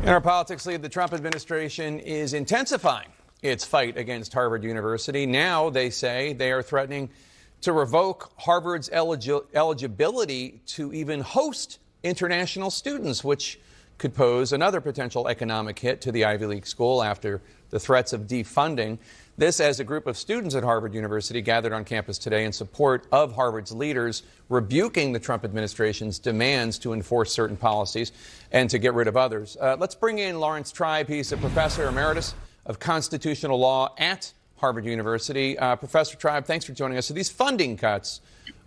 In our politics lead, the Trump administration is intensifying its fight against Harvard University. Now they say they are threatening to revoke Harvard's eligibility to even host international students, which could pose another potential economic hit to the Ivy League school after the threats of defunding. This as a group of students at Harvard University gathered on campus today in support of Harvard's leaders, rebuking the Trump administration's demands to enforce certain policies and to get rid of others. Let's bring in Laurence Tribe. He's a professor emeritus of constitutional law at Harvard University. Professor Tribe, thanks for joining us. So these funding cuts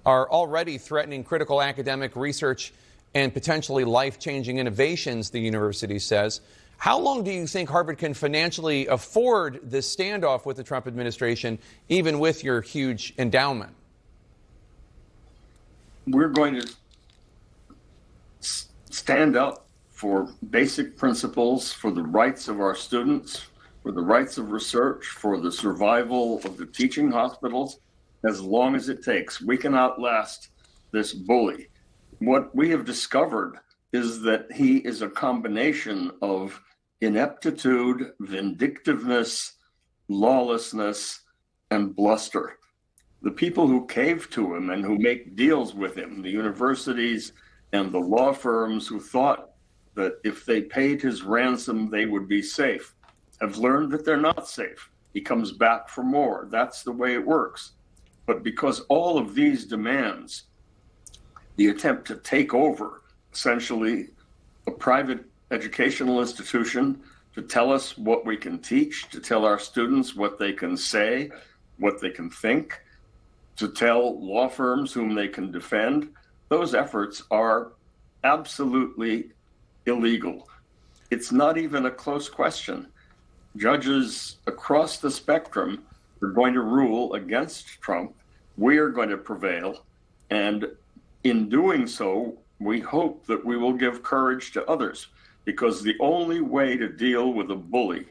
are already threatening critical academic research and potentially life-changing innovations, the university says. How long do you think Harvard can financially afford this standoff with the Trump administration, even with your huge endowment? We're going to stand up for basic principles, for the rights of our students, for the rights of research, for the survival of the teaching hospitals, as long as it takes. We can outlast this bully. What we have discovered is that he is a combination of ineptitude, vindictiveness, lawlessness, and bluster. The people who cave to him and who make deals with him, the universities and the law firms who thought that if they paid his ransom, they would be safe, have learned that they're not safe. He comes back for more. That's the way it works. But because all of these demands, the attempt to take over essentially a private educational institution, to tell us what we can teach, to tell our students what they can say, what they can think, to tell law firms whom they can defend, those efforts are absolutely illegal. It's not even a close question. Judges across the spectrum are going to rule against Trump. We are going to prevail. And in doing so, we hope that we will give courage to others, because the only way to deal with a bully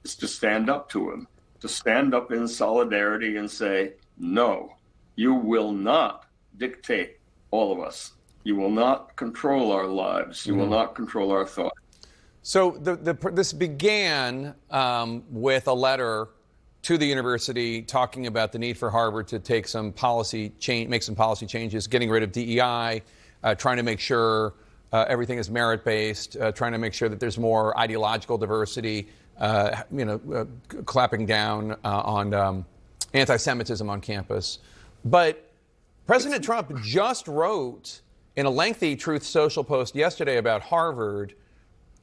is to stand up to him, to stand up in solidarity and say, no, you will not dictate all of us. You will not control our lives. You will not control our thoughts. So this began with a letter to the university talking about the need for Harvard to take some policy make some policy changes, getting rid of DEI, trying to make sure everything is merit-based, trying to make sure that there's more ideological diversity, clapping down on anti-Semitism on campus. But President Trump just wrote in a lengthy Truth Social post yesterday about Harvard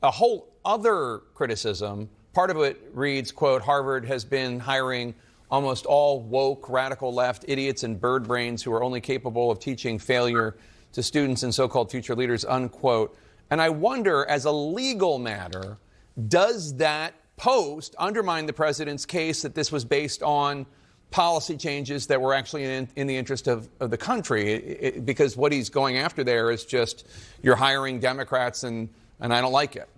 a whole other criticism. Part of it reads, quote, Harvard has been hiring almost all woke, radical left idiots and bird brains who are only capable of teaching failure to students and so-called future leaders, unquote. And I wonder, as a legal matter, does that post undermine the president's case that this was based on policy changes that were actually in the interest of the country? Because what he's going after there is just, you're hiring Democrats and I don't like it.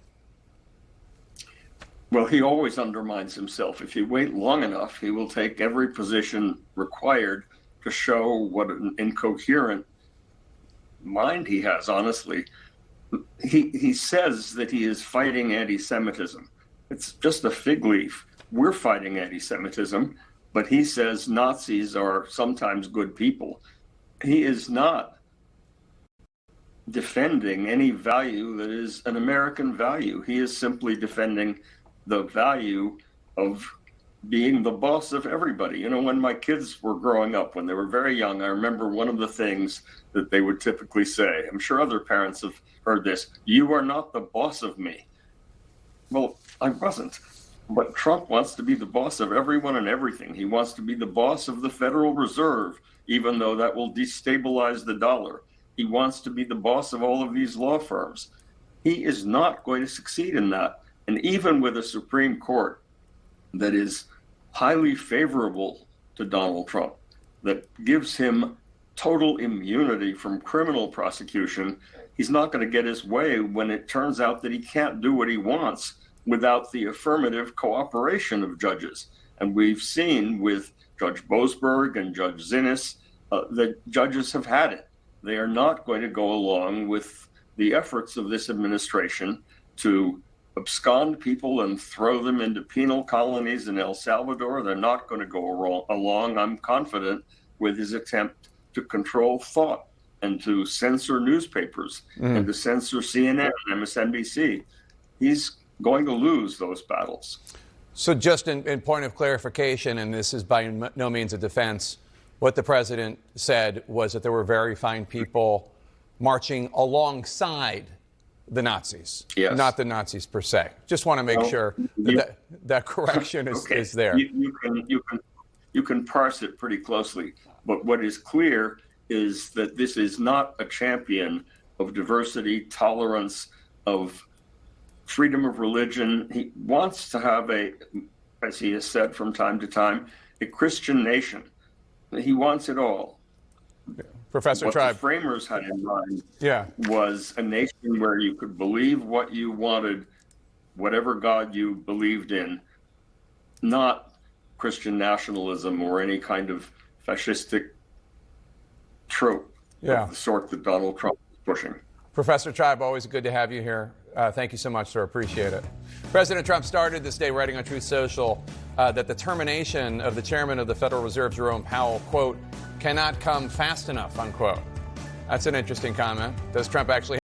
Well, he always undermines himself. If you wait long enough, he will take every position required to show what an incoherent mind he has, honestly. He says that he is fighting anti-Semitism. It's just a fig leaf. We're fighting anti-Semitism, but he says Nazis are sometimes good people. He is not defending any value that is an American value. He is simply defending the value of being the boss of everybody. You know, when my kids were growing up, when they were very young, I remember one of the things that they would typically say, I'm sure other parents have heard this, you are not the boss of me. Well, I wasn't. But Trump wants to be the boss of everyone and everything. He wants to be the boss of the Federal Reserve, even though that will destabilize the dollar. He wants to be the boss of all of these law firms. He is not going to succeed in that. And even with a Supreme Court that is highly favorable to Donald Trump, that gives him total immunity from criminal prosecution, he's not going to get his way when it turns out that he can't do what he wants without the affirmative cooperation of judges. And we've seen with Judge Boasberg and Judge Zinnes that judges have had it. They are not going to go along with the efforts of this administration to abscond people and throw them into penal colonies in El Salvador. They're not going to go along, I'm confident, with his attempt to control thought and to censor newspapers and to censor CNN and MSNBC. He's going to lose those battles. So just in point of clarification, and this is by no means a defense, what the president said was that there were very fine people marching alongside the Nazis, yes, not the Nazis per se. Just want to make sure that correction is there. You can parse it pretty closely, but what is clear is that this is not a champion of diversity, tolerance, of freedom of religion. He wants to have as he has said from time to time, a Christian nation. He wants it all. Professor what Tribe. The framers had in mind was a nation where you could believe what you wanted, whatever God you believed in, not Christian nationalism or any kind of fascistic trope of the sort that Donald Trump is pushing. Professor Tribe, always good to have you here. Thank you so much, sir. Appreciate it. President Trump started this day writing on Truth Social that the termination of the chairman of the Federal Reserve, Jerome Powell, quote, cannot come fast enough, unquote. That's an interesting comment. Does Trump actually